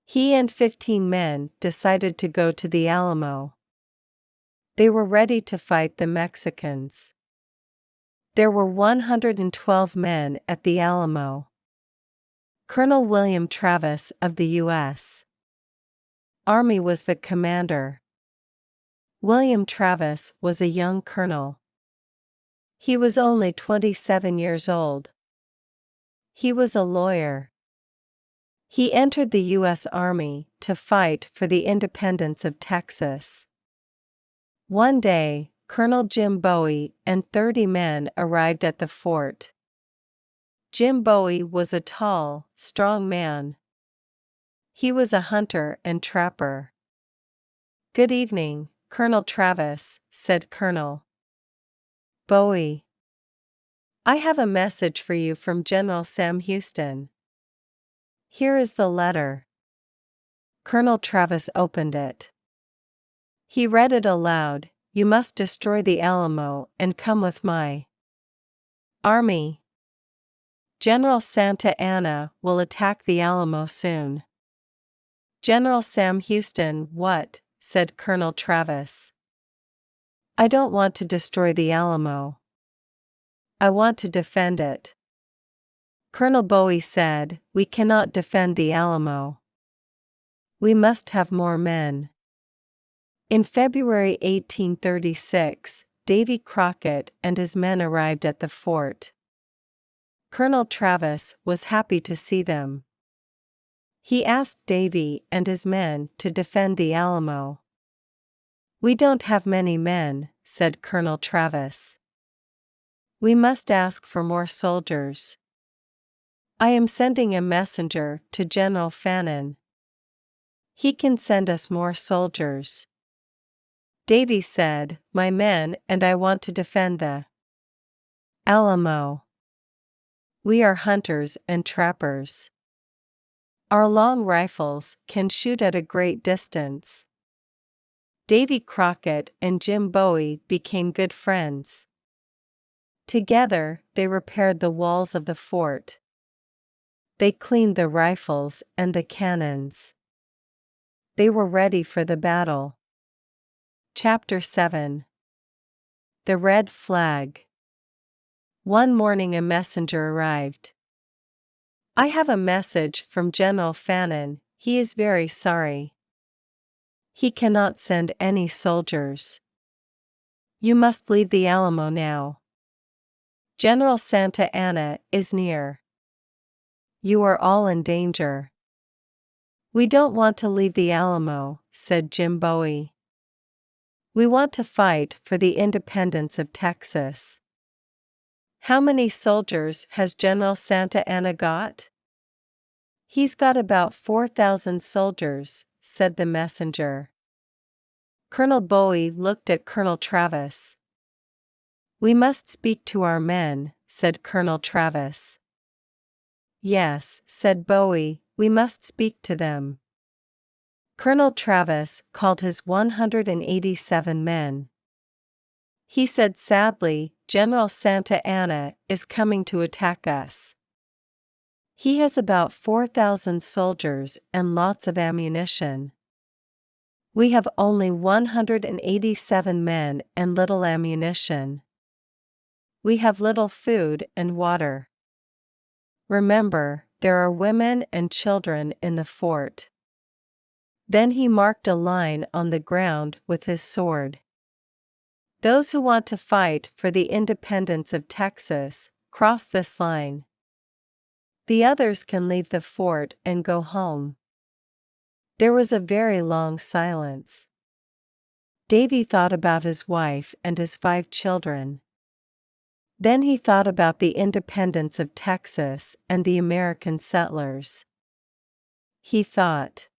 He and 15 men decided to go to the Alamo. They were ready to fight the Mexicans. There were 112 men at the Alamo. Colonel William Travis of the U.S. Army was the commander. William Travis was a young colonel. He was only 27 years old. He was a lawyer. He entered the U.S. Army to fight for the independence of Texas. One day, Colonel Jim Bowie and 30 men arrived at the fort. Jim Bowie was a tall, strong man. He was a hunter and trapper. "Good evening, Colonel Travis," said Colonel Bowie. "I have a message for you from General Sam Houston." "Here is the letter." Colonel Travis opened it. He read it aloud. "You must destroy the Alamo and come with my army. General Santa Anna will attack the Alamo soon." "General Sam Houston, what?" said Colonel Travis. "I don't want to destroy the Alamo. I want to defend it." Colonel Bowie said, "We cannot defend the Alamo. We must have more men." In February 1836, Davy Crockett and his men arrived at the fort. Colonel Travis was happy to see them. He asked Davy and his men to defend the Alamo. "We don't have many men," said Colonel Travis. "We must ask for more soldiers. I am sending a messenger to General Fannin. He can send us more soldiers." Davy said, "My men and I want to defend the Alamo. We are hunters and trappers. Our long rifles can shoot at a great distance." Davy Crockett and Jim Bowie became good friends. Together, they repaired the walls of the fort. They cleaned the rifles and the cannons. They were ready for the battle. Chapter 7. The Red Flag. One morning a messenger arrived. "I have a message from General Fannin. He is very sorry. He cannot send any soldiers. You must leave the Alamo now. General Santa Anna is near. You are all in danger." "We don't want to leave the Alamo," said Jim Bowie. "We want to fight for the independence of Texas." "How many soldiers has General Santa Anna got?" "He's got about 4,000 soldiers," said the messenger. Colonel Bowie looked at Colonel Travis. "We must speak to our men," said Colonel Travis. "Yes," said Bowie, "we must speak to them." Colonel Travis called his 187 men. He said sadly, "General Santa Anna is coming to attack us. He has about 4,000 soldiers and lots of ammunition. We have only 187 men and little ammunition. We have little food and water. Remember, there are women and children in the fort." Then he marked a line on the ground with his sword. "Those who want to fight for the independence of Texas, cross this line. The others can leave the fort and go home." There was a very long silence. Davy thought about his wife and his 5 children. Then he thought about the independence of Texas and the American settlers. He thought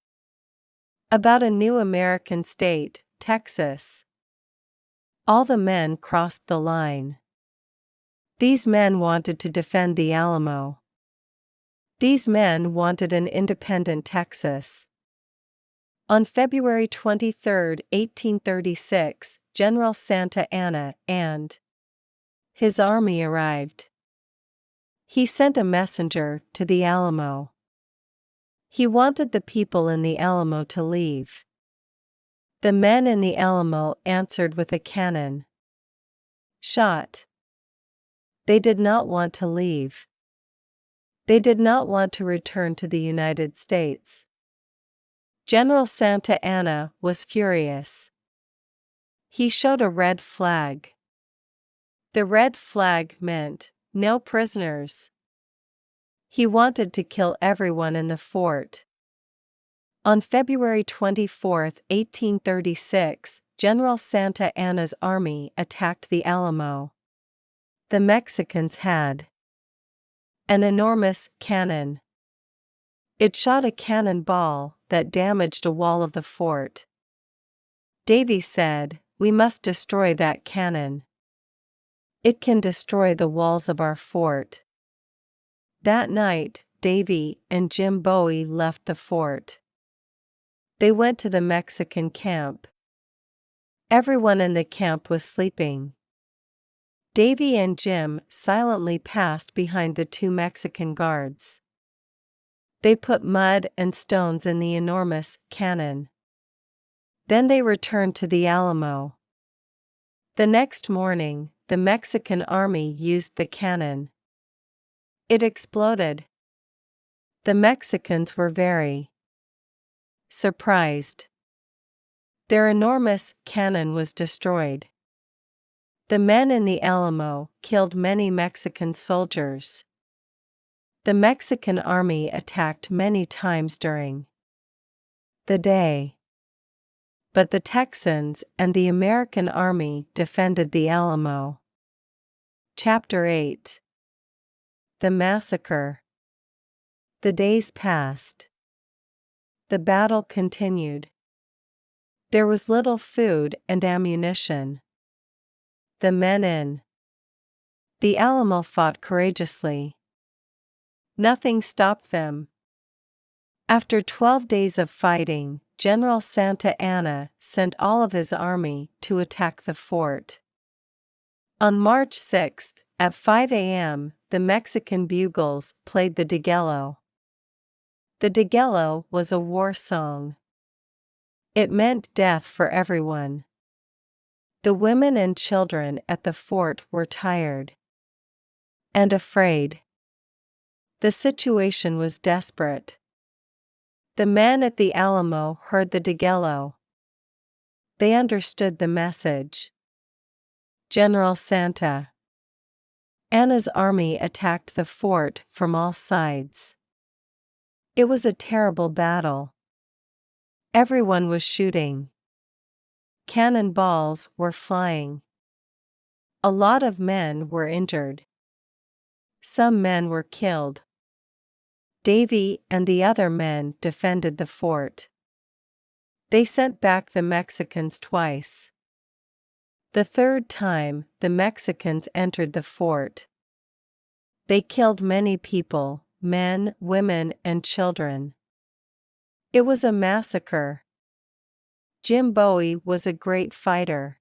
about a new American state, Texas. All the men crossed the line. These men wanted to defend the Alamo. These men wanted an independent Texas. On February 23, 1836, General Santa Anna and his army arrived. He sent a messenger to the Alamo. He wanted the people in the Alamo to leave. The men in the Alamo answered with a cannon shot. They did not want to leave. They did not want to return to the United States. General Santa Anna was furious. He showed a red flag. The red flag meant, "No prisoners." He wanted to kill everyone in the fort. On February 24, 1836, General Santa Anna's army attacked the Alamo. The Mexicans had an enormous cannon. It shot a cannonball that damaged a wall of the fort. Davy said, "We must destroy that cannon. It can destroy the walls of our fort." That night, Davy and Jim Bowie left the fort. They went to the Mexican camp. Everyone in the camp was sleeping. Davy and Jim silently passed behind the two Mexican guards. They put mud and stones in the enormous cannon. Then they returned to the Alamo. The next morning, the Mexican army used the cannon. It exploded. The Mexicans were very surprised. Their enormous cannon was destroyed. The men in the Alamo killed many Mexican soldiers. The Mexican army attacked many times during the day. But the Texans and the American army defended the Alamo. Chapter 8. The Massacre. The days passed. The battle continued. There was little food and ammunition. The men in the Alamo fought courageously. Nothing stopped them. After 12 days of fighting, General Santa Anna sent all of his army to attack the fort. On March 6, at 5 a.m., the Mexican bugles played the Degüello. The Degüello was a war song. It meant death for everyone. The women and children at the fort were tired and afraid. The situation was desperate. The men at the Alamo heard the Degüello. They understood the message. General Santa Anna's army attacked the fort from all sides. It was a terrible battle. Everyone was shooting. Cannonballs were flying. A lot of men were injured. Some men were killed. Davy and the other men defended the fort. They sent back the Mexicans twice. The third time, the Mexicans entered the fort. They killed many people, men, women, and children. It was a massacre. Jim Bowie was a great fighter.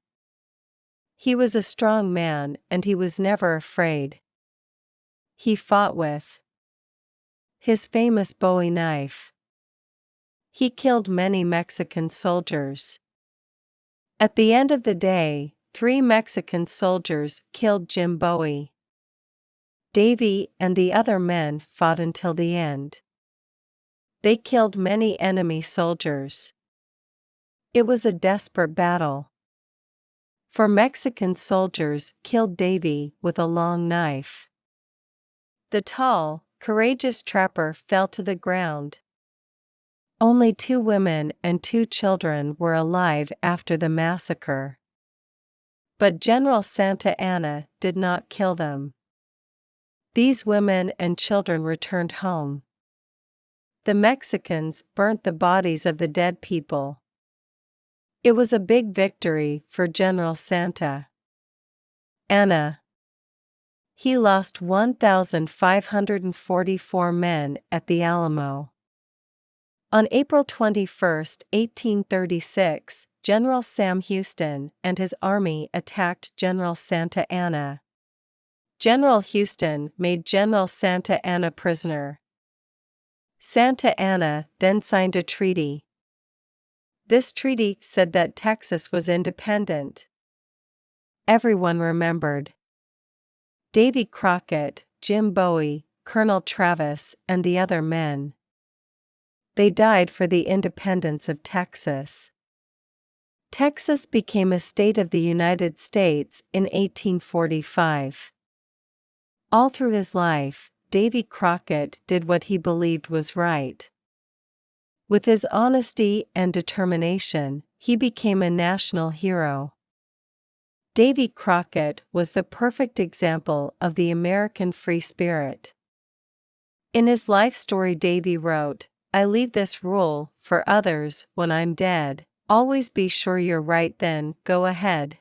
He was a strong man and he was never afraid. He fought with his famous Bowie knife. He killed many Mexican soldiers. At the end of the day, 3 Mexican soldiers killed Jim Bowie. Davy and the other men fought until the end. They killed many enemy soldiers. It was a desperate battle. 4 Mexican soldiers killed Davy with a long knife. The tall, courageous trapper fell to the ground. Only 2 women and 2 children were alive after the massacre. But General Santa Anna did not kill them. These women and children returned home. The Mexicans burnt the bodies of the dead people. It was a big victory for General Santa Anna. He lost 1,544 men at the Alamo. On April 21, 1836, General Sam Houston and his army attacked General Santa Anna. General Houston made General Santa Anna prisoner. Santa Anna then signed a treaty. This treaty said that Texas was independent. Everyone remembered. Davy Crockett, Jim Bowie, Colonel Travis, and the other men. They died for the independence of Texas. Texas became a state of the United States in 1845. All through his life, Davy Crockett did what he believed was right. With his honesty and determination, he became a national hero. Davy Crockett was the perfect example of the American free spirit. In his life story, Davy wrote, "I leave this rule for others when I'm dead: always be sure you're right, then go ahead."